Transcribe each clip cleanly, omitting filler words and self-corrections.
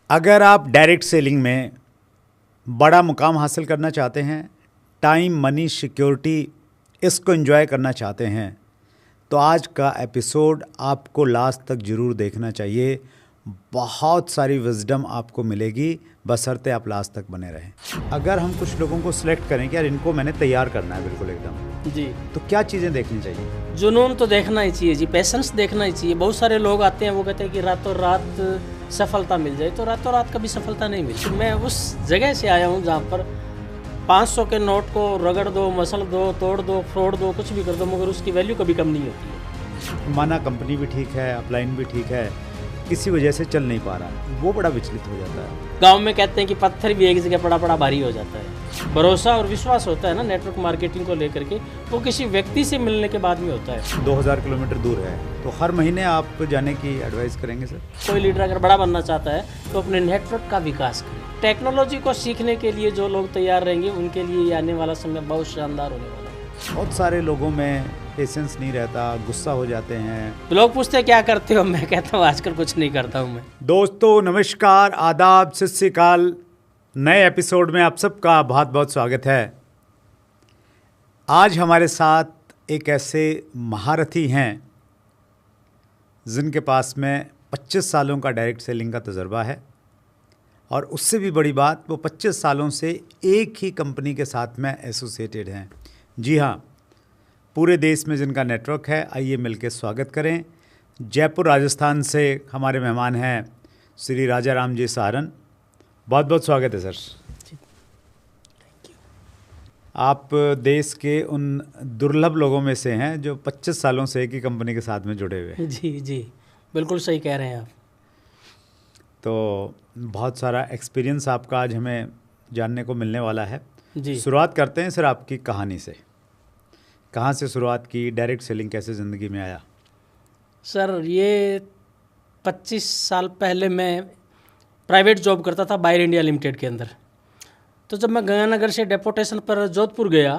अगर आप direct selling में बड़ा मुकाम हासिल करना चाहते हैं, टाइम, मनी, सिक्योरिटी इसको एंजॉय करना चाहते हैं, तो आज का एपिसोड आपको लास्ट तक ज़रूर देखना चाहिए। बहुत सारी विजडम आपको मिलेगी, बशर्ते आप लास्ट तक बने रहें। अगर हम कुछ लोगों को सिलेक्ट करें कि यार इनको मैंने तैयार करना है बिल्कुल एकदम जी, तो क्या चीज़ें देखनी चाहिए? जुनून तो देखना ही चाहिए जी, पैशंस देखना ही चाहिए। बहुत सारे लोग आते हैं, वो कहते हैं कि रातों रात सफलता मिल जाए, तो रातों रात कभी सफलता नहीं मिलती। मैं उस जगह से आया हूँ जहाँ पर 500 के नोट को रगड़ दो, मसल दो, तोड़ दो, फ्रॉड दो, कुछ भी कर दो, मगर उसकी वैल्यू कभी कम नहीं होती है। माना कंपनी भी ठीक है, अपलाइन भी ठीक है, किसी वजह से चल नहीं पा रहा, वो बड़ा विचलित हो जाता है। गांव में कहते हैं कि पत्थर भी एक जगह पड़ा पड़ा भारी हो जाता है। भरोसा और विश्वास होता है ना नेटवर्क मार्केटिंग को लेकर के, वो किसी व्यक्ति से मिलने के बाद में होता है। 2000 किलोमीटर दूर है, तो हर महीने आप जाने की एडवाइस करेंगे सर? कोई लीडर अगर बड़ा बनना चाहता है तो अपने नेटवर्क का विकास करें। टेक्नोलॉजी को सीखने के लिए जो लोग तैयार रहेंगे, उनके लिए ये आने वाला समय बहुत शानदार होने वाला है। बहुत सारे लोगों में पेशेंस नहीं रहता, गुस्सा हो जाते हैं। तो लोग पूछते हैं क्या करते हो, मैं कहता हूँ आजकल कुछ नहीं करता हूँ मैं। दोस्तों नमस्कार, आदाब, सत श्री अकाल। नए एपिसोड में आप सबका बहुत बहुत स्वागत है। आज हमारे साथ एक ऐसे महारथी हैं जिनके पास में 25 सालों का डायरेक्ट सेलिंग का तजुर्बा है, और उससे भी बड़ी बात, वो 25 सालों से एक ही कंपनी के साथ में एसोसिएटेड हैं। जी हाँ, पूरे देश में जिनका नेटवर्क है। आइए मिलकर स्वागत करें। जयपुर राजस्थान से हमारे मेहमान हैं श्री राजा राम जी सहारन। बहुत बहुत स्वागत है सर। आप देश के उन दुर्लभ लोगों में से हैं जो 25 सालों से एक ही कंपनी के साथ में जुड़े हुए हैं। जी जी, बिल्कुल सही कह रहे हैं आप। तो बहुत सारा एक्सपीरियंस आपका आज हमें जानने को मिलने वाला है। जी, शुरुआत करते हैं सर आपकी कहानी से। कहाँ से शुरुआत की, डायरेक्ट सेलिंग कैसे ज़िंदगी में आया? सर ये 25 साल पहले मैं प्राइवेट जॉब करता था बायर इंडिया लिमिटेड के अंदर। तो जब मैं गंगानगर से डेपोटेशन पर जोधपुर गया,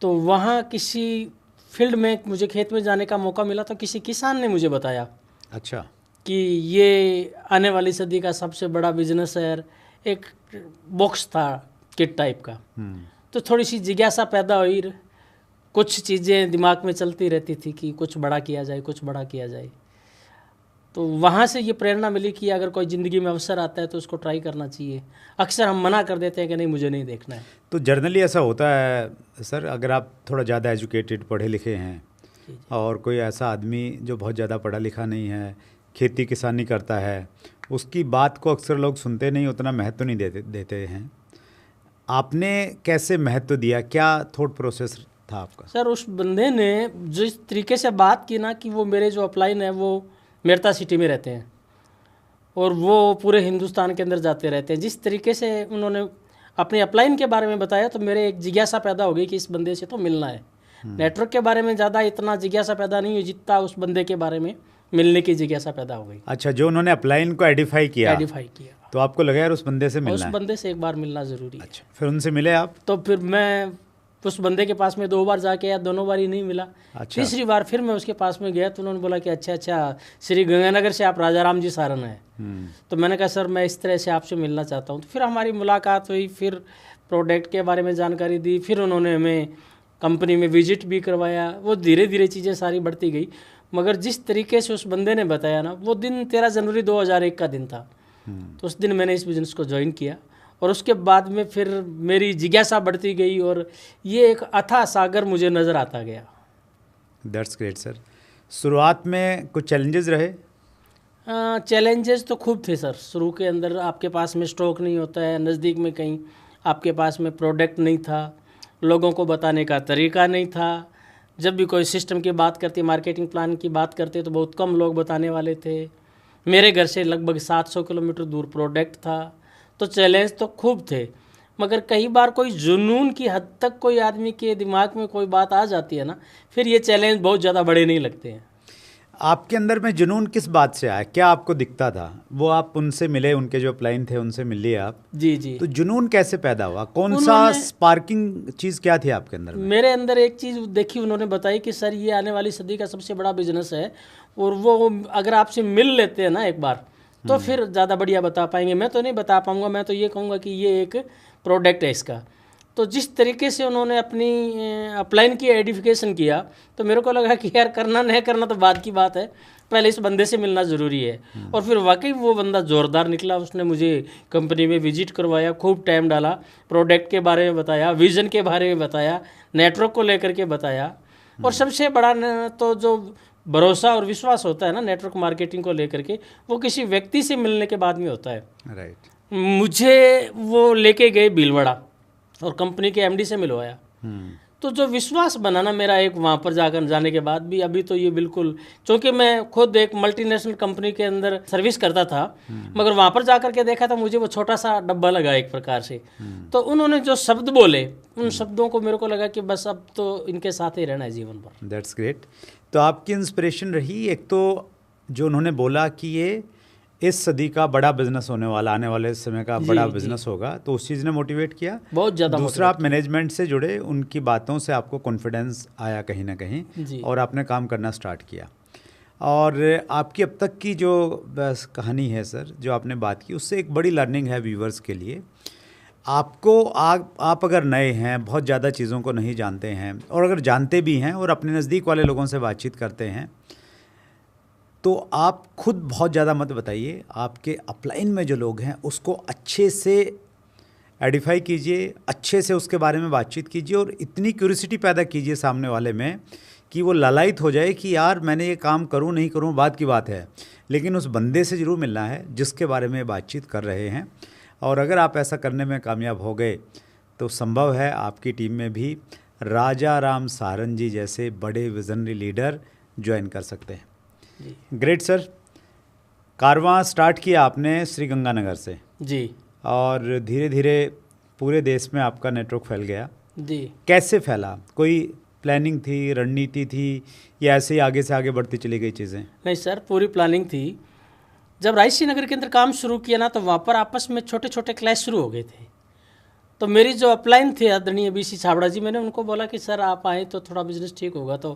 तो वहाँ किसी फील्ड में मुझे खेत में जाने का मौका मिला, तो किसी किसान ने मुझे बताया अच्छा। कि ये आने वाली सदी का सबसे बड़ा बिजनेस है। एक बॉक्स था किट टाइप का। तो थोड़ी सी जिज्ञासा पैदा हुई, कुछ चीज़ें दिमाग में चलती रहती थी कि कुछ बड़ा किया जाए, कुछ बड़ा किया जाए। तो वहाँ से ये प्रेरणा मिली कि अगर कोई ज़िंदगी में अवसर आता है तो उसको ट्राई करना चाहिए। अक्सर हम मना कर देते हैं कि नहीं, मुझे नहीं देखना है। तो जनरली ऐसा होता है सर, अगर आप थोड़ा ज़्यादा एजुकेटेड, पढ़े लिखे हैं, और कोई ऐसा आदमी जो बहुत ज़्यादा पढ़ा लिखा नहीं है, खेती किसानी करता है, उसकी बात को अक्सर लोग सुनते नहीं, उतना महत्व नहीं देते हैं। आपने कैसे महत्व दिया? क्या थॉट प्रोसेस था आपका? सर उस बंदे ने जिस तरीके से बात की ना, कि वो मेरे जो अपलाइन है वो मेरता सिटी में रहते हैं और वो पूरे हिंदुस्तान के अंदर जाते रहते हैं। जिस तरीके से उन्होंने अपने अपलाइन के बारे में बताया, तो मेरे एक जिज्ञासा पैदा हो गई कि इस बंदे से तो मिलना है। नेटवर्क के बारे में ज़्यादा इतना जिज्ञासा पैदा नहीं हुई जितना उस बंदे के बारे में मिलने की जिज्ञासा पैदा हो गई। अच्छा, जो उन्होंने अपलाइन को आइडेंटिफाई किया, तो आपको लगा यार उस बंदे से मिलना उस है? बंदे से एक बार मिलना ज़रूरी है। अच्छा, फिर उनसे मिले आप? तो फिर मैं उस बंदे के पास में 2 बार जाके आया, दोनों बार ही नहीं मिला। अच्छा। तीसरी बार फिर मैं उसके पास में गया, तो उन्होंने बोला कि अच्छा, श्री गंगानगर से आप राजा राम जी सहारन हैं। तो मैंने कहा सर मैं इस तरह से आपसे मिलना चाहता हूँ। तो फिर हमारी मुलाकात हुई, फिर प्रोडक्ट के बारे में जानकारी दी, फिर उन्होंने हमें कंपनी में विजिट भी करवाया। वो धीरे धीरे चीज़ें सारी बढ़ती गई, मगर जिस तरीके से उस बंदे ने बताया ना, वो दिन 13 जनवरी 2001 का दिन था। तो उस दिन मैंने इस बिज़नेस को ज्वाइन किया, और उसके बाद में फिर मेरी जिज्ञासा बढ़ती गई, और ये एक अथाह सागर मुझे नज़र आता गया। That's great sir. शुरुआत में कुछ चैलेंजेस रहे? चैलेंजेस तो खूब थे सर। शुरू के अंदर आपके पास में स्टॉक नहीं होता है, नज़दीक में कहीं आपके पास में प्रोडक्ट नहीं था, लोगों को बताने का तरीका नहीं था। जब भी कोई सिस्टम की बात करते, मार्केटिंग प्लान की बात करते, तो बहुत कम लोग बताने वाले थे। मेरे घर से लगभग 700 किलोमीटर दूर प्रोडक्ट था। तो चैलेंज तो खूब थे, मगर कई बार कोई जुनून की हद तक कोई आदमी के दिमाग में कोई बात आ जाती है ना, फिर ये चैलेंज बहुत ज़्यादा बड़े नहीं लगते हैं। आपके अंदर में जुनून किस बात से आया? क्या आपको दिखता था? वो आप उनसे मिले, उनके जो अपलाइन थे उनसे मिल लिए आप? जी जी। तो जुनून कैसे पैदा हुआ? कौन सा स्पार्किंग चीज़ क्या थी आपके अंदर में? मेरे अंदर एक चीज़ देखी, उन्होंने बताई कि सर ये आने वाली सदी का सबसे बड़ा बिजनेस है, और वो अगर आपसे मिल लेते हैं ना एक बार, तो फिर ज़्यादा बढ़िया बता पाएंगे। मैं तो नहीं बता पाऊंगा, मैं तो ये कहूँगा कि ये एक प्रोडक्ट है इसका। तो जिस तरीके से उन्होंने अपनी अपलाइन की एडिफिकेशन किया, तो मेरे को लगा कि यार करना नहीं करना तो बाद की बात है, पहले इस बंदे से मिलना ज़रूरी है। और फिर वाकई वो बंदा ज़ोरदार निकला। उसने मुझे कंपनी में विजिट करवाया, खूब टाइम डाला, प्रोडक्ट के बारे में बताया, विज़न के बारे में बताया, नेटवर्क को लेकर के बताया। और सबसे बड़ा तो जो भरोसा और विश्वास होता है ना नेटवर्क मार्केटिंग को लेकर के, वो किसी व्यक्ति से मिलने के बाद में होता है। राइट। मुझे वो लेके गए भीलवाड़ा और कंपनी के एमडी से मिलवाया। तो जो विश्वास बना ना मेरा एक वहाँ पर जाने के बाद भी, अभी तो ये बिल्कुल, क्योंकि मैं खुद एक मल्टीनेशनल कंपनी के अंदर सर्विस करता था, मगर वहाँ पर जाकर के देखा था मुझे वो छोटा सा डब्बा लगा एक प्रकार से। तो उन्होंने जो शब्द बोले, उन शब्दों को मेरे को लगा कि बस अब तो इनके साथ ही रहना है जीवन भर। That's great. तो आपकी इंस्पिरेशन रही एक तो जो उन्होंने बोला कि ये इस सदी का बड़ा बिजनेस होने वाला, आने वाले समय का बड़ा बिजनेस होगा, तो उस चीज़ ने मोटिवेट किया बहुत ज़्यादा। दूसरा, आप मैनेजमेंट से जुड़े, उनकी बातों से आपको कॉन्फिडेंस आया कहीं ना कहीं और आपने काम करना स्टार्ट किया। और आपकी अब तक की जो बस कहानी है सर, जो आपने बात की, उससे एक बड़ी लर्निंग है व्यूवर्स के लिए। आपको आप अगर नए हैं, बहुत ज़्यादा चीज़ों को नहीं जानते हैं, और अगर जानते भी हैं और अपने नज़दीक वाले लोगों से बातचीत करते हैं, तो आप खुद बहुत ज़्यादा मत बताइए। आपके अपलाइन में जो लोग हैं उसको अच्छे से एडिफाई कीजिए, अच्छे से उसके बारे में बातचीत कीजिए और इतनी क्यूरियोसिटी पैदा कीजिए सामने वाले में कि वो लालायित हो जाए कि यार मैंने ये काम करूँ नहीं करूँ बात की बात है, लेकिन उस बंदे से ज़रूर मिलना है जिसके बारे में बातचीत कर रहे हैं। और अगर आप ऐसा करने में कामयाब हो गए तो संभव है आपकी टीम में भी राजा राम सारन जी जैसे बड़े विजनरी लीडर ज्वाइन कर सकते हैं। Great sir. कारवां स्टार्ट किया आपने श्री गंगानगर से जी, और धीरे धीरे पूरे देश में आपका नेटवर्क फैल गया जी। कैसे फैला? कोई प्लानिंग थी, रणनीति थी, या ऐसे ही आगे से आगे बढ़ती चली गई चीज़ें? नहीं सर, पूरी प्लानिंग थी। जब रायसी नगर के अंदर काम शुरू किया ना, तो वहाँ पर आपस में छोटे छोटे क्लैश शुरू हो गए थे। तो मेरी जो अपलाइन थे आदरणीय बीसी छाबड़ा जी, मैंने उनको बोला कि सर आप आए तो थोड़ा बिजनेस ठीक होगा। तो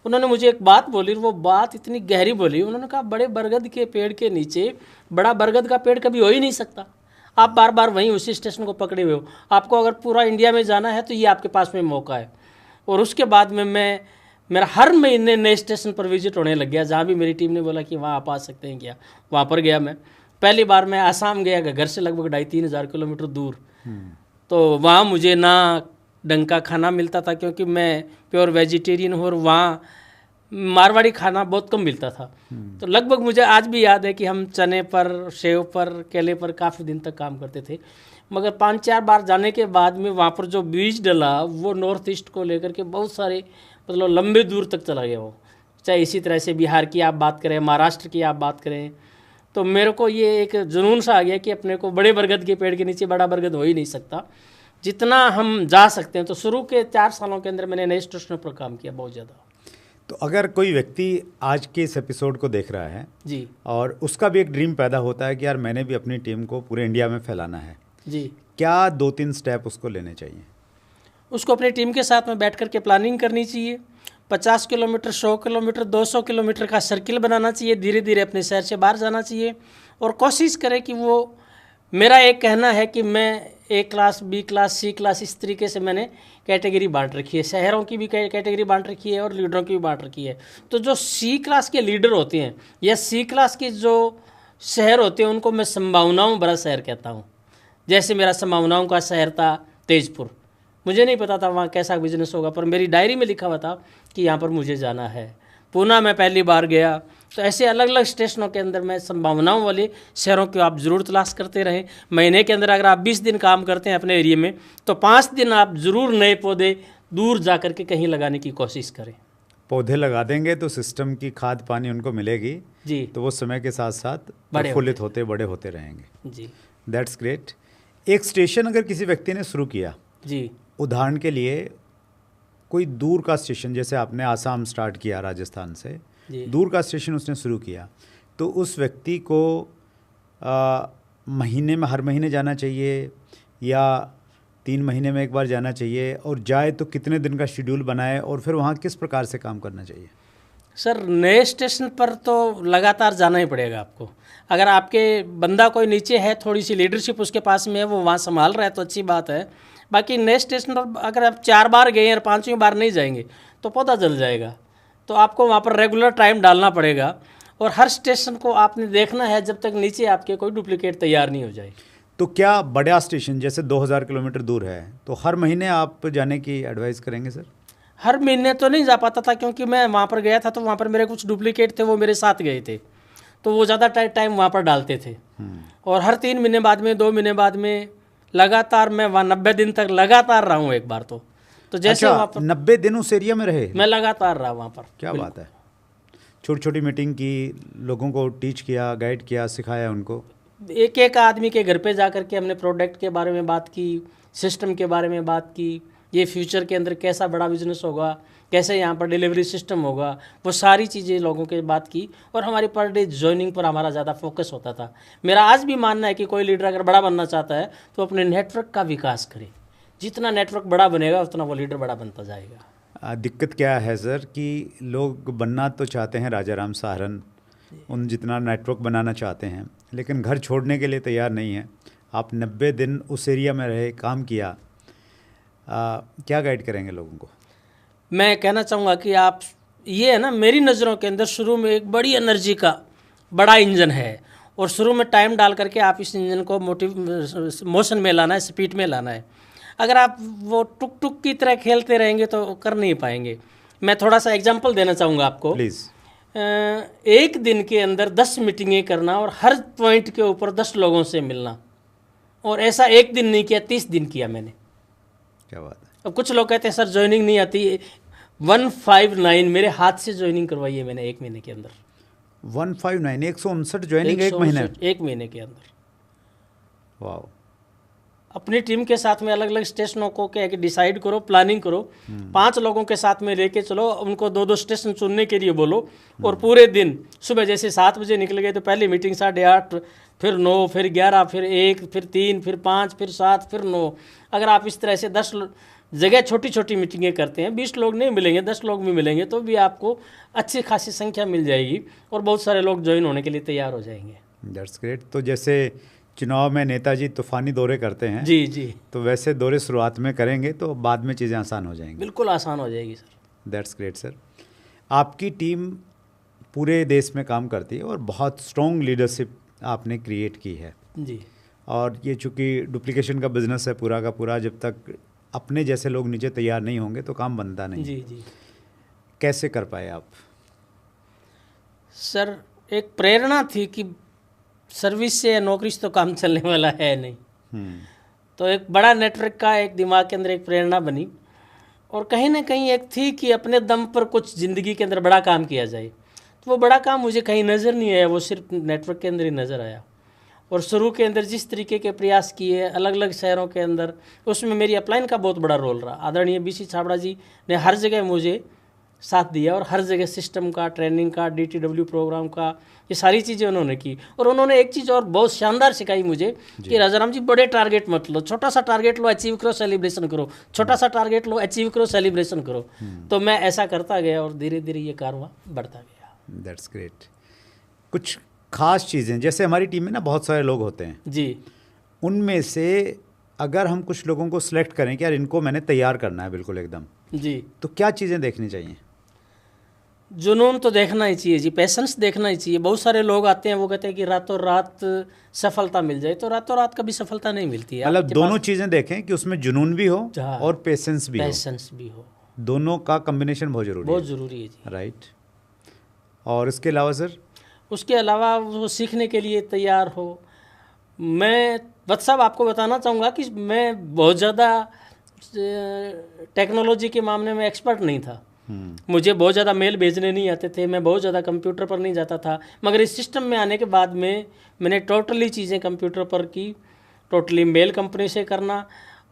उन्होंने मुझे एक बात बोली, वो बात इतनी गहरी बोली। उन्होंने कहा बड़े बरगद के पेड़ के नीचे बड़ा बरगद का पेड़ कभी हो ही नहीं सकता। आप बार बार वहीं उसी स्टेशन को पकड़े हुए हो। आपको अगर पूरा इंडिया में जाना है तो ये आपके पास में मौका है। और उसके बाद में मेरा हर महीने नए स्टेशन पर विजिट होने लग गया। जहाँ भी मेरी टीम ने बोला कि वहाँ आप आ सकते हैं क्या, वहाँ पर गया मैं। पहली बार मैं आसाम गया, घर से लगभग 2,500-3 हज़ार किलोमीटर दूर। तो वहाँ मुझे ना ढंग का खाना मिलता था क्योंकि मैं प्योर वेजिटेरियन हूँ, और वहाँ मारवाड़ी खाना बहुत कम मिलता था। तो लगभग मुझे आज भी याद है कि हम चने पर, सेव पर, केले पर काफ़ी दिन तक काम करते थे। मगर 5-4 बार जाने के बाद में वहाँ पर जो बीज डला वो नॉर्थ ईस्ट को लेकर के बहुत सारे मतलब लंबे दूर तक चला गया वो। चाहे इसी तरह से बिहार की आप बात करें, महाराष्ट्र की आप बात करें, तो मेरे को ये एक जुनून सा आ गया कि अपने को बड़े बरगद के पेड़ के नीचे बड़ा बरगद हो ही नहीं सकता। जितना हम जा सकते हैं। तो शुरू के 4 सालों के अंदर मैंने नए स्टेशनों पर काम किया बहुत ज़्यादा। तो अगर कोई व्यक्ति आज के इस एपिसोड को देख रहा है जी, और उसका भी एक ड्रीम पैदा होता है कि यार मैंने भी अपनी टीम को पूरे इंडिया में फैलाना है जी, क्या 2-3 स्टेप उसको लेने चाहिए? उसको अपनी टीम के साथ में बैठ कर के प्लानिंग करनी चाहिए। 50 किलोमीटर, 100 किलोमीटर, 200 किलोमीटर का सर्किल बनाना चाहिए। धीरे धीरे अपने शहर से बाहर जाना चाहिए और कोशिश करें कि वो, मेरा एक कहना है कि मैं A class, B class, C class, इस तरीके से मैंने कैटेगरी बांट रखी है। शहरों की भी कैटेगरी बांट रखी है और लीडरों की भी बांट रखी है। तो जो C क्लास के लीडर होते हैं या C क्लास के जो शहर होते हैं उनको मैं संभावनाओं भरा शहर कहता हूँ। जैसे मेरा संभावनाओं का शहर था तेजपुर। मुझे नहीं पता था वहाँ कैसा बिजनेस होगा, पर मेरी डायरी में लिखा हुआ था कि यहाँ पर मुझे जाना है। पूना में पहली बार गया। तो ऐसे अलग अलग स्टेशनों के अंदर मैं संभावनाओं वाले शहरों को आप ज़रूर तलाश करते रहें। महीने के अंदर अगर आप 20 दिन काम करते हैं अपने एरिया में, तो 5 दिन आप ज़रूर नए पौधे दूर जा कर के कहीं लगाने की कोशिश करें। पौधे लगा देंगे तो सिस्टम की खाद पानी उनको मिलेगी जी, तो वो समय के साथ साथ प्रफुल्लित होते बड़े होते रहेंगे। जी, दैट्स ग्रेट। एक स्टेशन अगर किसी व्यक्ति ने शुरू किया, जी, उदाहरण के लिए कोई दूर का स्टेशन, जैसे आपने आसाम स्टार्ट किया राजस्थान से, दूर का स्टेशन उसने शुरू किया, तो उस व्यक्ति को महीने में, हर महीने जाना चाहिए या 3 महीने में एक बार जाना चाहिए, और जाए तो कितने दिन का शेड्यूल बनाए और फिर वहाँ किस प्रकार से काम करना चाहिए? सर नए स्टेशन पर तो लगातार जाना ही पड़ेगा आपको। अगर आपके बंदा कोई नीचे है, थोड़ी सी लीडरशिप उसके पास में है, वो वहाँ संभाल रहा है तो अच्छी बात है। बाकी नए स्टेशन पर अगर आप 4 बार गए और 5वीं बार नहीं जाएंगे तो पौधा जल जाएगा। तो आपको वहाँ पर रेगुलर टाइम डालना पड़ेगा और हर स्टेशन को आपने देखना है जब तक नीचे आपके कोई डुप्लीकेट तैयार नहीं हो जाए। तो क्या बड़ा स्टेशन जैसे 2000 किलोमीटर दूर है तो हर महीने आप जाने की एडवाइस करेंगे सर? हर महीने तो नहीं जा पाता था क्योंकि मैं वहाँ पर गया था तो वहाँ पर मेरे कुछ डुप्लीकेट थे, वो मेरे साथ गए थे तो वो ज़्यादा टाइम वहाँ पर डालते थे। और हर 3 महीने बाद में, 2 महीने बाद में लगातार मैं वहाँ 90 दिन तक लगातार रहा हूँ एक बार तो जैसे अच्छा, वहाँ पर 90 दिन उस एरिया में रहे? मैं लगातार रहा वहाँ पर। क्या बात है। छोटी छोटी मीटिंग की, लोगों को टीच किया, गाइड किया, सिखाया उनको। एक एक आदमी के घर पे जा कर के हमने प्रोडक्ट के बारे में बात की, सिस्टम के बारे में बात की, ये फ्यूचर के अंदर कैसा बड़ा बिजनेस होगा, कैसे यहाँ पर डिलीवरी सिस्टम होगा, वो सारी चीज़ें लोगों के बात की। और हमारी पर डे ज्वाइनिंग पर हमारा ज़्यादा फोकस होता था। मेरा आज भी मानना है कि कोई लीडर अगर बड़ा बनना चाहता है तो अपने नेटवर्क का विकास करे। जितना नेटवर्क बड़ा बनेगा उतना वो लीडर बड़ा बनता जाएगा। दिक्कत क्या है सर कि लोग बनना तो चाहते हैं राजाराम सहारण, उन जितना नेटवर्क बनाना चाहते हैं, लेकिन घर छोड़ने के लिए तैयार नहीं है। आप 90 दिन उस एरिया में रहे, काम किया, क्या गाइड करेंगे लोगों को? मैं कहना चाहूँगा कि आप ये है ना, मेरी नज़रों के अंदर शुरू में एक बड़ी एनर्जी का बड़ा इंजन है और शुरू में टाइम डाल करके आप इस इंजन को मोशन में लाना है, स्पीड में लाना है। अगर आप वो टुक टुक की तरह खेलते रहेंगे तो कर नहीं पाएंगे। मैं थोड़ा सा एग्जांपल देना चाहूँगा आपको। प्लीज़। एक दिन के अंदर 10 मीटिंगें करना और हर पॉइंट के ऊपर 10 लोगों से मिलना, और ऐसा एक दिन नहीं किया, 30 दिन किया मैंने। क्या बात है। अब कुछ लोग कहते हैं सर ज्वाइनिंग नहीं आती। 159 मेरे हाथ से ज्वाइनिंग करवाई है मैंने एक महीने के अंदर। 159 159 ज्वाइनिंग एक महीने के अंदर। वाह। अपनी टीम के साथ में अलग अलग स्टेशनों को क्या है कि डिसाइड करो, प्लानिंग करो। 5 लोगों के साथ में लेके चलो, उनको 2-2 स्टेशन चुनने के लिए बोलो और पूरे दिन सुबह जैसे 7 बजे निकल गए तो पहली मीटिंग 8:30, फिर 9, फिर 11, फिर 1, फिर 3, फिर 5, फिर 7, फिर 9। अगर आप इस तरह से 10 जगह छोटी छोटी मीटिंगें करते हैं, 20 लोग नहीं मिलेंगे, 10 लोग भी मिलेंगे तो भी आपको अच्छी खासी संख्या मिल जाएगी और बहुत सारे लोग ज्वाइन होने के लिए तैयार हो जाएंगे। That's great. तो जैसे चुनाव में नेताजी तूफानी दौरे करते हैं, जी जी, तो वैसे दौरे शुरुआत में करेंगे तो बाद में चीज़ें आसान हो जाएंगी। बिल्कुल आसान हो जाएगी सर। That's great sir. आपकी टीम पूरे देश में काम करती है और बहुत स्ट्रॉन्ग लीडरशिप आपने क्रिएट की है जी। और ये चूँकि डुप्लीकेशन का बिजनेस है पूरा का पूरा, जब तक अपने जैसे लोग नीचे तैयार नहीं होंगे तो काम बनता नहीं। जी जी। कैसे कर पाए आप? सर एक प्रेरणा थी कि सर्विस से या नौकरी से तो काम चलने वाला है नहीं। तो एक बड़ा नेटवर्क का एक दिमाग के अंदर एक प्रेरणा बनी और कहीं ना कहीं एक थी कि अपने दम पर कुछ ज़िंदगी के अंदर बड़ा काम किया जाए। तो वो बड़ा काम मुझे कहीं नज़र नहीं आया, वो सिर्फ नेटवर्क के अंदर ही नज़र आया। और शुरू के अंदर जिस तरीके के प्रयास किए अलग अलग शहरों के अंदर, उसमें मेरी अपलाइन का बहुत बड़ा रोल रहा। आदरणीय BC छाबड़ा जी ने हर जगह मुझे साथ दिया और हर जगह सिस्टम का, ट्रेनिंग का, DTW प्रोग्राम का, ये सारी चीज़ें उन्होंने की। और उन्होंने एक चीज़ और बहुत शानदार सिखाई मुझे कि राजाराम जी बड़े टारगेट मत लो, छोटा सा टारगेट लो, अचीव करो, सेलिब्रेशन करो, छोटा सा टारगेट लो, अचीव करो, सेलिब्रेशन करो। तो मैं ऐसा करता गया और धीरे धीरे ये कारवां बढ़ता गया। That's great. कुछ खास चीज़ें, जैसे हमारी टीम में ना बहुत सारे लोग होते हैं जी, उनमें से अगर हम कुछ लोगों को सिलेक्ट करें कि यार इनको मैंने तैयार करना है बिल्कुल एकदम, जी, तो क्या चीज़ें देखनी चाहिए? जुनून तो देखना ही चाहिए जी, पैशंस देखना ही चाहिए। बहुत सारे लोग आते हैं वो कहते हैं कि रातों रात सफलता मिल जाए, तो रातों रात कभी सफलता नहीं मिलती है। मतलब दोनों चीज़ें देखें कि उसमें जुनून भी हो और पेशेंस भी हो। दोनों का कॉम्बिनेशन बहुत ज़रूरी है जी। राइट। और इसके अलावा सर? उसके अलावा वो सीखने के लिए तैयार हो। मैं बस साहब आपको बताना चाहूँगा कि मैं बहुत ज़्यादा टेक्नोलॉजी के मामले में एक्सपर्ट नहीं था। मुझे बहुत ज़्यादा मेल भेजने नहीं आते थे, मैं बहुत ज़्यादा कंप्यूटर पर नहीं जाता था। मगर इस सिस्टम में आने के बाद में मैंने टोटली चीज़ें कंप्यूटर पर की, टोटली मेल कंपनी से करना।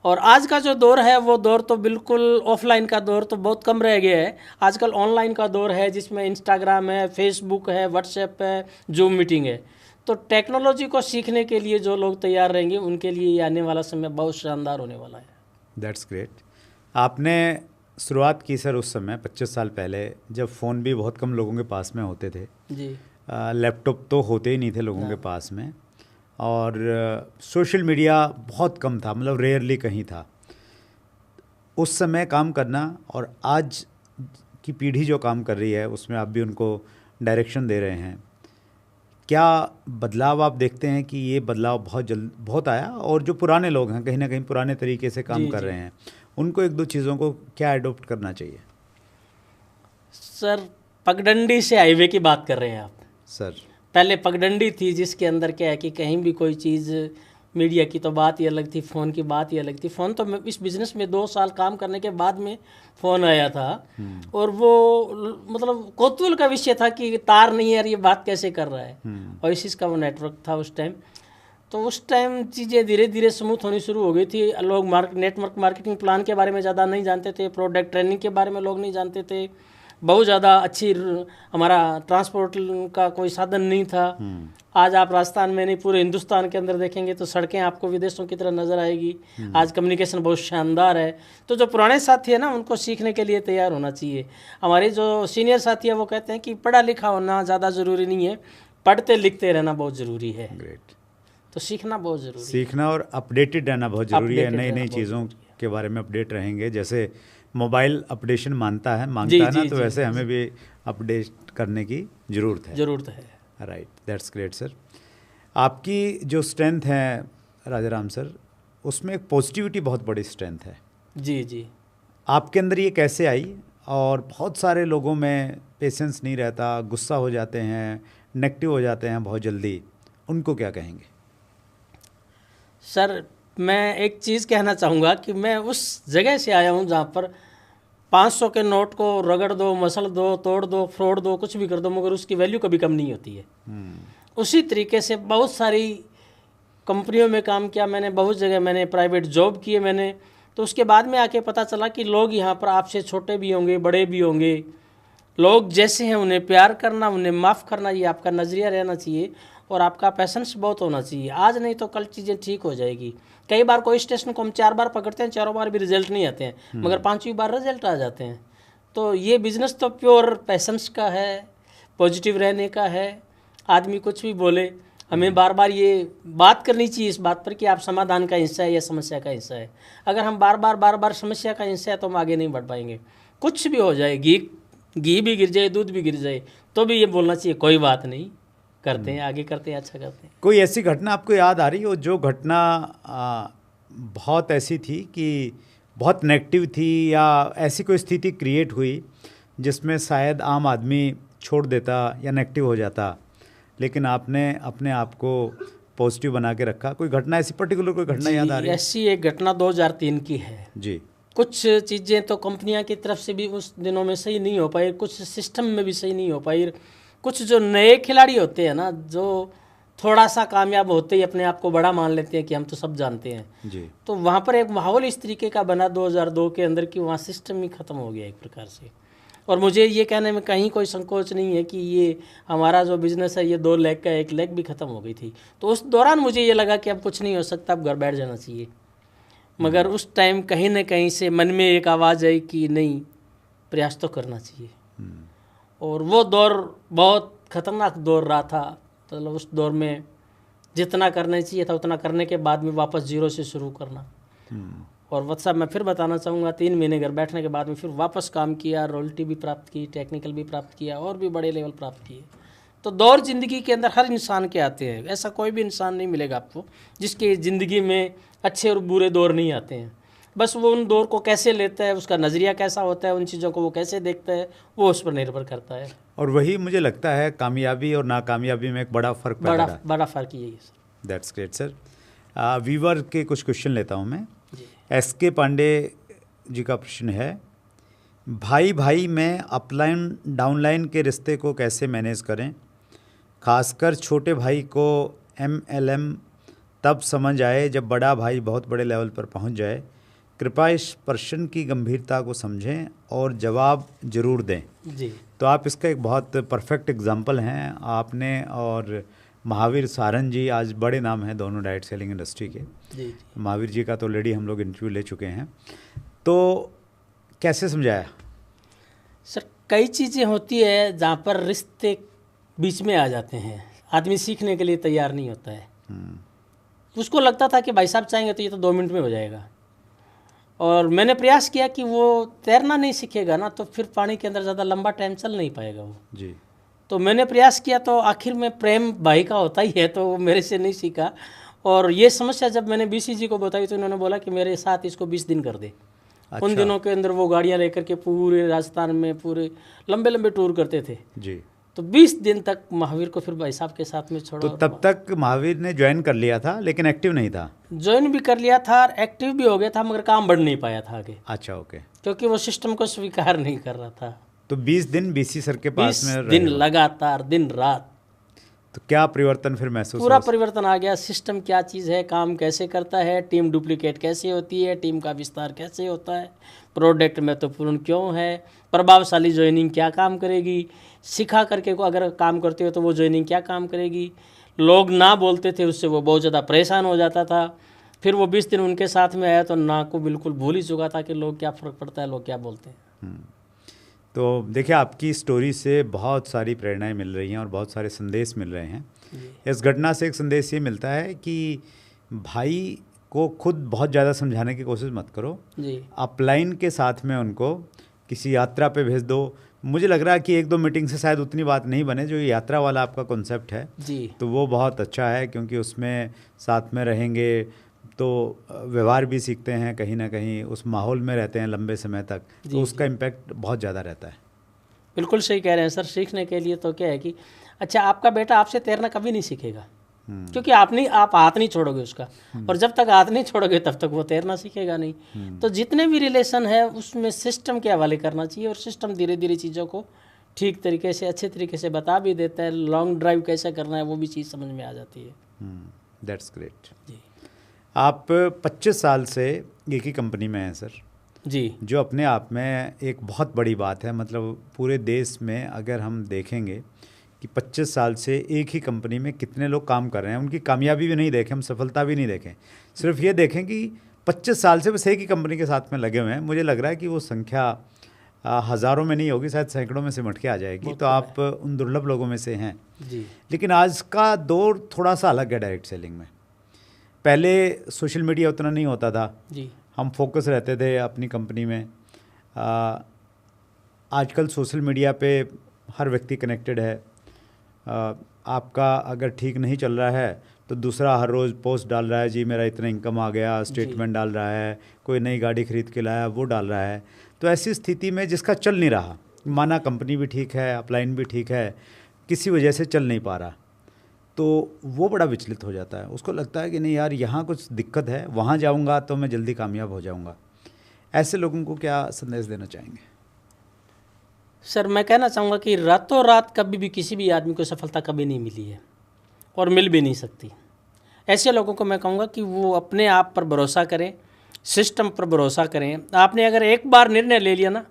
और आज का जो दौर है वो दौर तो बिल्कुल ऑफलाइन का दौर तो बहुत कम रह गया है। आजकल ऑनलाइन का दौर है जिसमें इंस्टाग्राम है, फेसबुक है, व्हाट्सएप है, जूम मीटिंग है। तो टेक्नोलॉजी को सीखने के लिए जो लोग तैयार रहेंगे उनके लिए ये आने वाला समय बहुत शानदार होने वाला है। That's great. आपने शुरुआत की सर उस समय 25 साल पहले, जब फ़ोन भी बहुत कम लोगों के पास में होते थे जी। लैपटॉप तो होते ही नहीं थे लोगों के पास में, और सोशल मीडिया बहुत कम था, मतलब रेयरली कहीं था। उस समय काम करना और आज की पीढ़ी जो काम कर रही है उसमें आप भी उनको डायरेक्शन दे रहे हैं, क्या बदलाव आप देखते हैं कि ये बदलाव बहुत आया, और जो पुराने लोग हैं कहीं ना कहीं पुराने तरीके से काम कर रहे हैं, उनको एक दो चीज़ों को क्या अडॉप्ट करना चाहिए? सर पगडंडी से हाईवे की बात कर रहे हैं आप सर? पहले पगडंडी थी जिसके अंदर क्या है कि कहीं भी कोई चीज़, मीडिया की तो बात ही अलग थी, फ़ोन की बात ही अलग थी। फ़ोन तो इस बिज़नेस में 2 साल काम करने के बाद में फ़ोन आया था, और वो मतलब कौतूहल का विषय था कि तार नहीं है यार, ये बात कैसे कर रहा है, और इसी का वो नेटवर्क था उस टाइम। तो उस टाइम चीज़ें धीरे धीरे स्मूथ होनी शुरू हो गई थी। लोग नेटवर्क मार्केटिंग प्लान के बारे में ज़्यादा नहीं जानते थे, प्रोडक्ट ट्रेनिंग के बारे में लोग नहीं जानते थे, बहुत ज़्यादा अच्छी हमारा ट्रांसपोर्ट का कोई साधन नहीं था। आज आप राजस्थान में नहीं पूरे हिंदुस्तान के अंदर देखेंगे तो सड़कें आपको विदेशों की तरह नज़र आएगी। आज कम्युनिकेशन बहुत शानदार है। तो जो पुराने साथी है ना, उनको सीखने के लिए तैयार होना चाहिए। हमारे जो सीनियर साथी है वो कहते हैं कि पढ़ा लिखा होना ज़्यादा ज़रूरी नहीं है, पढ़ते लिखते रहना बहुत ज़रूरी है। ग्रेट। तो सीखना बहुत ज़रूरी है, सीखना और अपडेटेड रहना बहुत ज़रूरी है। नई नई चीज़ों के बारे में अपडेट रहेंगे, जैसे मोबाइल अपडेशन मांगता है ना, तो वैसे हमें भी अपडेट करने की ज़रूरत है। Right, that's great sir. आपकी जो स्ट्रेंथ है राजाराम सर, उसमें एक पॉजिटिविटी बहुत बड़ी स्ट्रेंथ है। जी जी। आपके अंदर ये कैसे आई? और बहुत सारे लोगों में पेशेंस नहीं रहता, गुस्सा हो जाते हैं, नेगेटिव हो जाते हैं बहुत जल्दी, उनको क्या कहेंगे? सर मैं एक चीज़ कहना चाहूँगा कि मैं उस जगह से आया हूँ जहाँ पर 500 के नोट को रगड़ दो, मसल दो, तोड़ दो, फ्रोड दो, कुछ भी कर दो, मगर उसकी वैल्यू कभी कम नहीं होती है। उसी तरीके से बहुत सारी कंपनियों में काम किया मैंने, बहुत जगह मैंने प्राइवेट जॉब किए मैंने। तो उसके बाद में आके पता चला कि लोग यहाँ पर आपसे छोटे भी होंगे, बड़े भी होंगे, लोग जैसे हैं उन्हें प्यार करना, उन्हें माफ़ करना, ये आपका नज़रिया रहना चाहिए, और आपका पैशंस बहुत होना चाहिए। आज नहीं तो कल चीज़ें ठीक हो जाएगी। कई बार कोई स्टेशन को हम 4 बार पकड़ते हैं, 4 बार भी रिजल्ट नहीं आते हैं, मगर 5वीं बार रिजल्ट आ जाते हैं। तो ये बिज़नेस तो प्योर पैशंस का है, पॉजिटिव रहने का है। आदमी कुछ भी बोले, हमें बार बार ये बात करनी चाहिए इस बात पर कि आप समाधान का हिस्सा है या समस्या का हिस्सा है। अगर हम बार बार समस्या का हिस्सा है तो हम आगे नहीं बढ़ पाएंगे। कुछ भी हो जाए, घी भी गिर जाए, दूध भी गिर जाए, तो भी ये बोलना चाहिए कोई बात नहीं, करते हैं, आगे करते हैं, अच्छा करते हैं। कोई ऐसी घटना आपको याद आ रही हो जो घटना बहुत ऐसी थी कि बहुत नेगेटिव थी, या ऐसी कोई स्थिति क्रिएट हुई जिसमें शायद आम आदमी छोड़ देता या नेगेटिव हो जाता, लेकिन आपने अपने आप को पॉजिटिव बना के रखा? कोई घटना ऐसी पर्टिकुलर कोई घटना याद आ रही है? ऐसी एक घटना 2003 की है जी। कुछ चीज़ें तो कंपनियां की तरफ से भी उस दिनों में सही नहीं हो पाई, कुछ सिस्टम में भी सही नहीं हो पाई। कुछ जो नए खिलाड़ी होते हैं ना, जो थोड़ा सा कामयाब होते ही अपने आप को बड़ा मान लेते हैं कि हम तो सब जानते हैं जी। तो वहाँ पर एक माहौल इस तरीके का बना 2002 के अंदर कि वहाँ सिस्टम ही ख़त्म हो गया एक प्रकार से। और मुझे ये कहने में कहीं कोई संकोच नहीं है कि ये हमारा जो बिज़नेस है ये 2 लेग का 1 लेग भी ख़त्म हो गई थी। तो उस दौरान मुझे ये लगा कि अब कुछ नहीं हो सकता, अब घर बैठ जाना चाहिए। मगर उस टाइम कहीं ना कहीं से मन में एक आवाज़ आई कि नहीं, प्रयास तो करना चाहिए। और वो दौर बहुत ख़तरनाक दौर रहा था। मतलब उस दौर में जितना करना चाहिए था उतना करने के बाद में वापस जीरो से शुरू करना। और व्हाट्सएप मैं फिर बताना चाहूँगा, 3 महीने घर बैठने के बाद में फिर वापस काम किया, रॉयल्टी भी प्राप्त की, टेक्निकल भी प्राप्त किया, और भी बड़े लेवल प्राप्त किए। तो दौर ज़िंदगी के अंदर हर इंसान के आते हैं, ऐसा कोई भी इंसान नहीं मिलेगा आपको जिसके ज़िंदगी में अच्छे और बुरे दौर नहीं आते हैं। बस वो उन दौर को कैसे लेता है, उसका नज़रिया कैसा होता है, उन चीज़ों को वो कैसे देखता है, वो उस पर निर्भर करता है। और वही मुझे लगता है कामयाबी और नाकामयाबी में एक बड़ा फ़र्क पैदा है। बड़ा फ़र्क यही है sir. That's great sir. Viewer के कुछ क्वेश्चन लेता हूँ मैं। SK पांडे जी का प्रश्न है, भाई भाई में अपलाइन डाउनलाइन के रिश्ते को कैसे मैनेज करें? खासकर छोटे भाई को MLM तब समझ आए जब बड़ा भाई बहुत बड़े लेवल पर पहुंच जाए। कृपया इस प्रश्न की गंभीरता को समझें और जवाब ज़रूर दें। जी। तो आप इसका एक बहुत परफेक्ट एग्जांपल हैं आपने, और महावीर सारन जी आज बड़े नाम हैं दोनों डायरेक्ट सेलिंग इंडस्ट्री के। जी। महावीर जी का तो ऑलरेडी हम लोग इंटरव्यू ले चुके हैं। तो कैसे समझाया? सर कई चीज़ें होती है जहाँ पर रिश्ते बीच में आ जाते हैं, आदमी सीखने के लिए तैयार नहीं होता है। उसको लगता था कि भाई साहब चाहेंगे तो ये तो 2 मिनट में हो जाएगा, और मैंने प्रयास किया कि वो तैरना नहीं सीखेगा ना तो फिर पानी के अंदर ज़्यादा लंबा टाइम चल नहीं पाएगा वो जी। तो मैंने प्रयास किया, तो आखिर में प्रेम भाई का होता ही है, तो वो मेरे से नहीं सीखा। और ये समस्या जब मैंने BCG को बताई तो उन्होंने बोला कि मेरे साथ इसको 20 दिन कर दे। अच्छा। उन दिनों के अंदर वो गाड़ियाँ लेकर के पूरे राजस्थान में पूरे लंबे लंबे टूर करते थे जी। तो 20 दिन तक महावीर को फिर भाई साहब के साथ में छोड़ा। तो तब तक महावीर ने ज्वाइन कर लिया था लेकिन एक्टिव नहीं था? ज्वाइन भी कर लिया था और एक्टिव भी हो गया था, मगर काम बढ़ नहीं पाया था आगे। अच्छा, ओके। क्योंकि वो सिस्टम को स्वीकार नहीं कर रहा था। तो 20 दिन BC सर के पास 20 में रहे दिन हो। लगातार दिन रात। तो क्या परिवर्तन फिर महसूस पूरा हुआ? परिवर्तन आ गया। सिस्टम क्या चीज़ है, काम कैसे करता है, टीम डुप्लीकेट कैसे होती है, टीम का विस्तार कैसे होता है, प्रोडक्ट महत्वपूर्ण क्यों है, प्रभावशाली ज्वाइनिंग क्या काम करेगी, सिखा करके को अगर काम करते हो तो वो ज्वाइनिंग क्या काम करेगी। लोग ना बोलते थे, उससे वो बहुत ज़्यादा परेशान हो जाता था। फिर वो 20 दिन उनके साथ में आया तो ना को बिल्कुल भूल ही चुका था कि लोग क्या फ़र्क पड़ता है, लोग क्या बोलते हैं। तो देखिए, आपकी स्टोरी से बहुत सारी प्रेरणाएं मिल रही हैं और बहुत सारे संदेश मिल रहे हैं। इस घटना से एक संदेश ये मिलता है कि भाई को खुद बहुत ज़्यादा समझाने की कोशिश मत करो जी। अपलाइन के साथ में उनको किसी यात्रा पे भेज दो। मुझे लग रहा है कि 1-2 मीटिंग से शायद उतनी बात नहीं बने। जो ये यात्रा वाला आपका कॉन्सेप्ट है जी तो वो बहुत अच्छा है, क्योंकि उसमें साथ में रहेंगे तो व्यवहार भी सीखते हैं, कहीं ना कहीं उस माहौल में रहते हैं लंबे समय तक, तो उसका इम्पैक्ट बहुत ज़्यादा रहता है। बिल्कुल सही कह रहे हैं सर। सीखने के लिए तो क्या है कि अच्छा आपका बेटा आपसे तैरना कभी नहीं सीखेगा, क्योंकि आप हाथ नहीं छोड़ोगे उसका, और जब तक हाथ नहीं छोड़ोगे तब तक वो तैरना सीखेगा नहीं। तो जितने भी रिलेशन है उसमें सिस्टम के हवाले करना चाहिए, और सिस्टम धीरे धीरे चीज़ों को ठीक तरीके से अच्छे तरीके से बता भी देता है। लॉन्ग ड्राइव कैसे करना है वो भी चीज़ समझ में आ जाती है। That's great. जी। आप 25 साल से एक ही कंपनी में हैं सर जी। जो अपने आप में एक बहुत बड़ी बात है। मतलब पूरे देश में अगर हम देखेंगे कि 25 साल से एक ही कंपनी में कितने लोग काम कर रहे हैं, उनकी कामयाबी भी नहीं देखें, हम सफलता भी नहीं देखें, सिर्फ ये देखें कि 25 साल से बस एक ही कंपनी के साथ में लगे हुए हैं। मुझे लग रहा है कि वो संख्या हज़ारों में नहीं होगी, शायद सैकड़ों में सिमट के आ जाएगी। तो आप उन दुर्लभ लोगों में से हैं। जी। लेकिन आज का दौर थोड़ा सा अलग है डायरेक्ट सेलिंग में। पहले सोशल मीडिया उतना नहीं होता था जी। हम फोकस रहते थे अपनी कंपनी में। आजकल सोशल मीडिया पे हर व्यक्ति कनेक्टेड है। आपका अगर ठीक नहीं चल रहा है तो दूसरा हर रोज़ पोस्ट डाल रहा है, जी मेरा इतना इनकम आ गया, स्टेटमेंट डाल रहा है, कोई नई गाड़ी खरीद के लाया वो डाल रहा है। तो ऐसी स्थिति में जिसका चल नहीं रहा, माना कंपनी भी ठीक है, अपलाइन भी ठीक है, किसी वजह से चल नहीं पा रहा, तो वो बड़ा विचलित हो जाता है। उसको लगता है कि नहीं यार, यहाँ कुछ दिक्कत है, वहाँ जाऊँगा तो मैं जल्दी कामयाब हो जाऊँगा। ऐसे लोगों को क्या संदेश देना चाहेंगे? सर मैं कहना चाहूँगा कि रातों रात कभी भी किसी भी आदमी को सफलता कभी नहीं मिली है और मिल भी नहीं सकती। ऐसे लोगों को मैं कहूँगा कि वो अपने आप पर भरोसा करें, सिस्टम पर भरोसा करें। आपने अगर एक बार निर्णय ले लिया ना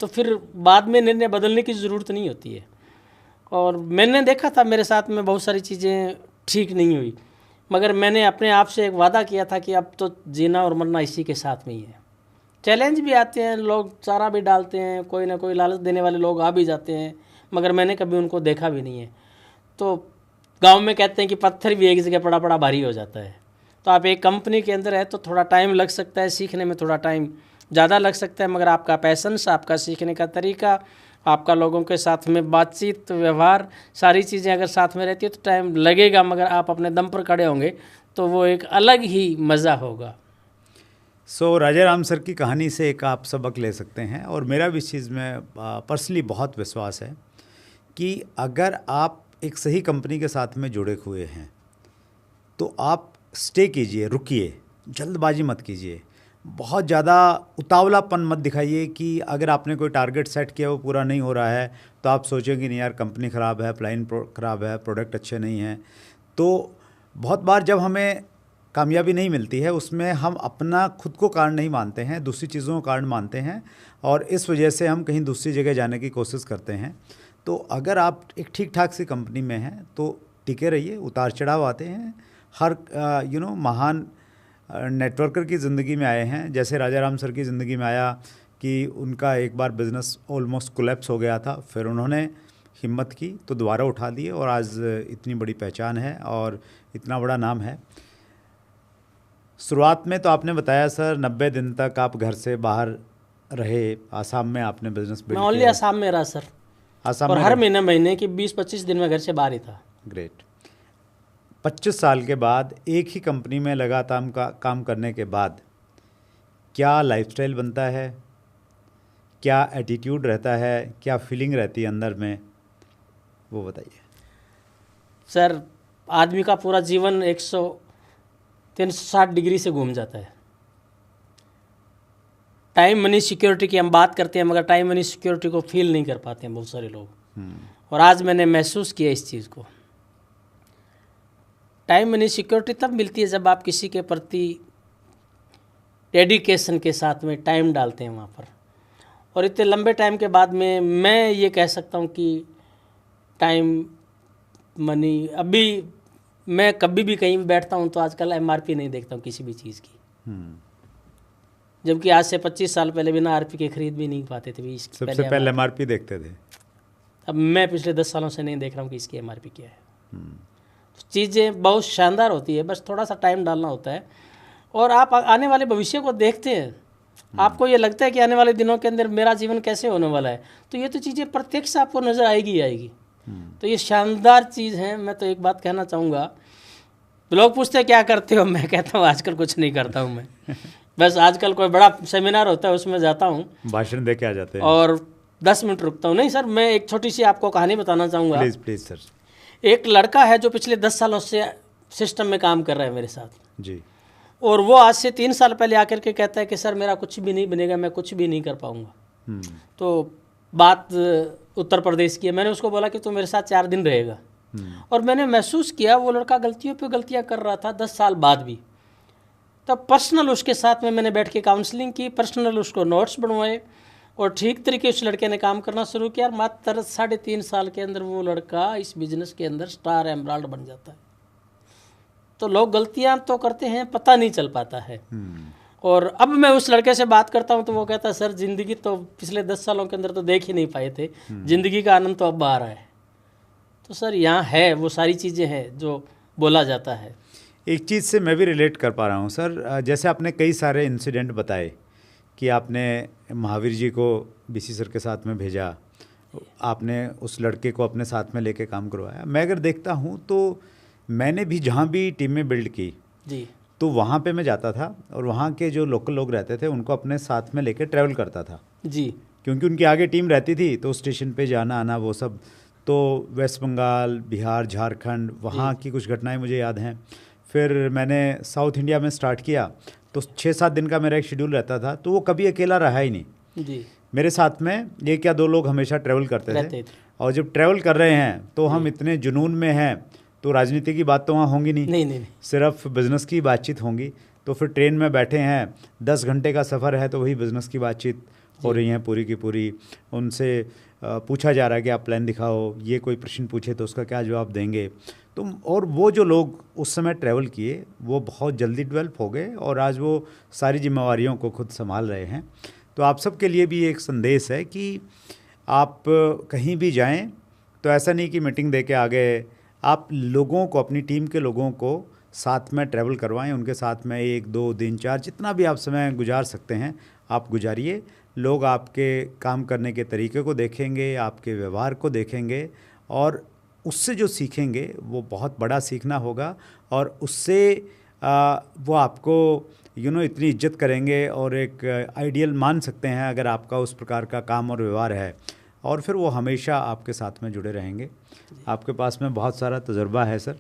तो फिर बाद में निर्णय बदलने की ज़रूरत नहीं होती है। और मैंने देखा था मेरे साथ में बहुत सारी चीज़ें ठीक नहीं हुई, मगर मैंने अपने आप से एक वादा किया था कि अब तो जीना और मरना इसी के साथ में ही है। चैलेंज भी आते हैं, लोग चारा भी डालते हैं, कोई ना कोई लालच देने वाले लोग आ भी जाते हैं, मगर मैंने कभी उनको देखा भी नहीं है। तो गांव में कहते हैं कि पत्थर भी एक जगह पड़ा पड़ा भारी हो जाता है। तो आप एक कंपनी के अंदर है तो थोड़ा टाइम लग सकता है, सीखने में थोड़ा टाइम ज़्यादा लग सकता है, मगर आपका पैशंस, आपका सीखने का तरीका, आपका लोगों के साथ में बातचीत, व्यवहार, सारी चीज़ें अगर साथ में रहती है तो टाइम लगेगा, मगर आप अपने दम पर खड़े होंगे तो वो एक अलग ही मज़ा होगा। सो राजा राम सर की कहानी से एक आप सबक ले सकते हैं, और मेरा भी इस चीज़ में पर्सनली बहुत विश्वास है कि अगर आप एक सही कंपनी के साथ में जुड़े हुए हैं तो आप स्टे कीजिए, रुकिए, जल्दबाजी मत कीजिए, बहुत ज़्यादा उतावलापन मत दिखाइए कि अगर आपने कोई टारगेट सेट किया वो पूरा नहीं हो रहा है तो आप सोचेंगे नहीं यार कंपनी ख़राब है, अपलाइन ख़राब है, प्रोडक्ट अच्छे नहीं हैं। तो बहुत बार जब हमें कामयाबी नहीं मिलती है उसमें हम अपना खुद को कारण नहीं मानते हैं, दूसरी चीज़ों को कारण मानते हैं, और इस वजह से हम कहीं दूसरी जगह जाने की कोशिश करते हैं। तो अगर आप एक ठीक ठाक सी कंपनी में हैं तो टिके रहिए। उतार चढ़ाव आते हैं, हर महान नेटवर्कर की ज़िंदगी में आए हैं, जैसे राजा राम सर की ज़िंदगी में आया कि उनका एक बार बिज़नेस ऑलमोस्ट कोलैप्स हो गया था, फिर उन्होंने हिम्मत की तो दोबारा उठा लिए और आज इतनी बड़ी पहचान है और इतना बड़ा नाम है। शुरुआत में तो आपने बताया सर 90 दिन तक आप घर से बाहर रहे, आसाम में आपने बिजनेस मैं ओनली आसाम में रहा सर, आसाम और में हर महीने की 20-25 दिन में घर से बाहर ही था। ग्रेट। 25 साल के बाद एक ही कंपनी में लगातार काम करने के बाद क्या लाइफस्टाइल बनता है, क्या एटीट्यूड रहता है, क्या फीलिंग रहती है अंदर में, वो बताइए सर। आदमी का पूरा जीवन 360 डिग्री से घूम जाता है। टाइम मनी सिक्योरिटी की हम बात करते हैं, मगर टाइम मनी सिक्योरिटी को फील नहीं कर पाते हैं बहुत सारे लोग। और आज मैंने महसूस किया इस चीज़ को। टाइम मनी सिक्योरिटी तब मिलती है जब आप किसी के प्रति डेडिकेशन के साथ में टाइम डालते हैं वहाँ पर। और इतने लंबे टाइम के बाद में मैं ये कह सकता हूँ कि टाइम मनी, अभी मैं कभी भी कहीं भी बैठता हूँ तो आजकल MRP नहीं देखता हूँ किसी भी चीज़ की। जबकि आज से 25 साल पहले बिना RP के खरीद भी नहीं पाते थे। सबसे पहले MRP देखते थे। अब मैं पिछले 10 सालों से नहीं देख रहा हूँ कि इसकी MRP क्या है। तो चीज़ें बहुत शानदार होती है, बस थोड़ा सा टाइम डालना होता है। और आप आने वाले भविष्य को देखते हैं, आपको ये लगता है कि आने वाले दिनों के अंदर मेरा जीवन कैसे होने वाला है, तो ये तो चीज़ें प्रत्यक्ष आपको नज़र आएगी ही आएगी। तो ये शानदार चीज़ है। मैं तो एक बात कहना चाहूँगा, लोग पूछते हैं क्या करते हो, मैं कहता हूँ आजकल कुछ नहीं करता हूँ मैं। बस आजकल कोई बड़ा सेमिनार होता है उसमें जाता हूँ, भाषण दे के आ जाते हैं और 10 मिनट रुकता हूँ। नहीं सर, मैं एक छोटी सी आपको कहानी बताना चाहूँगा। Please sir. एक लड़का है जो पिछले 10 सालों से सिस्टम में काम कर रहा है मेरे साथ जी, और वो आज से 3 साल पहले आकर के कहता है कि सर मेरा कुछ भी नहीं बनेगा, मैं कुछ भी नहीं कर पाऊँगा। तो बात उत्तर प्रदेश की है। मैंने उसको बोला कि तू मेरे साथ 4 दिन रहेगा। और मैंने महसूस किया वो लड़का गलतियों पे गलतियां कर रहा था 10 साल बाद भी। तब पर्सनल उसके साथ में मैंने बैठ के काउंसलिंग की, पर्सनल उसको नोट्स बनवाए और ठीक तरीके उस लड़के ने काम करना शुरू किया। मात्र 3.5 साल के अंदर वो लड़का इस बिजनेस के अंदर स्टार एमराल्ड बन जाता है। तो लोग गलतियां तो करते हैं, पता नहीं चल पाता है। और अब मैं उस लड़के से बात करता हूं तो वो कहता है सर ज़िंदगी तो पिछले 10 सालों के अंदर तो देख ही नहीं पाए थे, ज़िंदगी का आनंद तो अब आ रहा है। तो सर यहाँ है वो सारी चीज़ें हैं जो बोला जाता है। एक चीज़ से मैं भी रिलेट कर पा रहा हूँ सर। जैसे आपने कई सारे इंसिडेंट बताए कि आपने महावीर जी को BC सर के साथ में भेजा, आपने उस लड़के को अपने साथ में लेके काम करवाया। मैं अगर देखता हूँ तो मैंने भी जहाँ भी टीमें बिल्ड की जी, तो वहाँ पे मैं जाता था और वहाँ के जो लोकल लोग रहते थे उनको अपने साथ में लेके ट्रैवल करता था जी, क्योंकि उनकी आगे टीम रहती थी तो स्टेशन पे जाना आना वो सब। तो वेस्ट बंगाल, बिहार, झारखंड, वहाँ की कुछ घटनाएं मुझे याद हैं। फिर मैंने साउथ इंडिया में स्टार्ट किया तो 6-7 दिन का मेरा एक शेड्यूल रहता था, तो वो कभी अकेला रहा ही नहीं जी। मेरे साथ में। 1 या 2 लोग हमेशा ट्रैवल करते थे। और जब ट्रैवल कर रहे हैं तो हम इतने जुनून में हैं तो राजनीति की बात तो वहाँ होंगी नहीं, सिर्फ बिज़नेस की बातचीत होंगी। तो फिर ट्रेन में बैठे हैं, 10 घंटे का सफ़र है तो वही बिज़नेस की बातचीत हो रही हैं पूरी की पूरी। उनसे पूछा जा रहा है कि आप प्लान दिखाओ, ये कोई प्रश्न पूछे तो उसका क्या जवाब देंगे। तो और वो जो लोग उस समय ट्रैवल किए वो बहुत जल्दी डेवलप हो गए और आज वो सारी जिम्मेवारियों को खुद संभाल रहे हैं। तो आप सबके लिए भी एक संदेश है कि आप कहीं भी जाएं तो ऐसा नहीं कि मीटिंग दे के आ गए, आप लोगों को, अपनी टीम के लोगों को साथ में ट्रैवल करवाएं, उनके साथ में 1-2 दिन 4 जितना भी आप समय गुजार सकते हैं आप गुजारिए। लोग आपके काम करने के तरीके को देखेंगे, आपके व्यवहार को देखेंगे और उससे जो सीखेंगे वो बहुत बड़ा सीखना होगा और उससे वो आपको इतनी इज्जत करेंगे और एक आइडियल मान सकते हैं अगर आपका उस प्रकार का काम और व्यवहार है, और फिर वो हमेशा आपके साथ में जुड़े रहेंगे। आपके पास में बहुत सारा तजुर्बा है सर।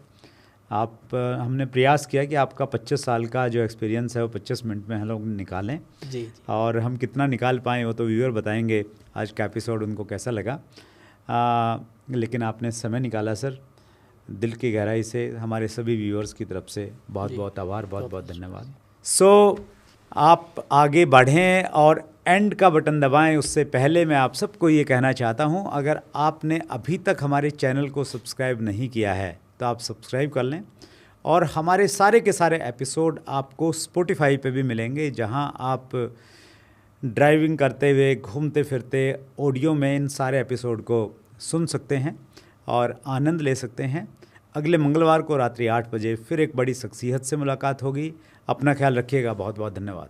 हमने प्रयास किया कि आपका 25 साल का जो एक्सपीरियंस है वो 25 मिनट में हम लोग निकालें जी। और हम कितना निकाल पाएँ वो तो व्यूअर बताएंगे आज का एपिसोड उनको कैसा लगा। लेकिन आपने समय निकाला सर, दिल की गहराई से हमारे सभी व्यूअर्स की तरफ से बहुत बहुत आभार, बहुत बहुत धन्यवाद। आप आगे बढ़ें और एंड का बटन दबाएं। उससे पहले मैं आप सबको ये कहना चाहता हूं, अगर आपने अभी तक हमारे चैनल को सब्सक्राइब नहीं किया है तो आप सब्सक्राइब कर लें। और हमारे सारे के सारे एपिसोड आपको स्पॉटिफाई पे भी मिलेंगे, जहां आप ड्राइविंग करते हुए, घूमते फिरते ऑडियो में इन सारे एपिसोड को सुन सकते हैं और आनंद ले सकते हैं। अगले मंगलवार को रात्रि 8 बजे फिर एक बड़ी शख्सियत से मुलाकात होगी। अपना ख्याल रखिएगा। बहुत बहुत धन्यवाद।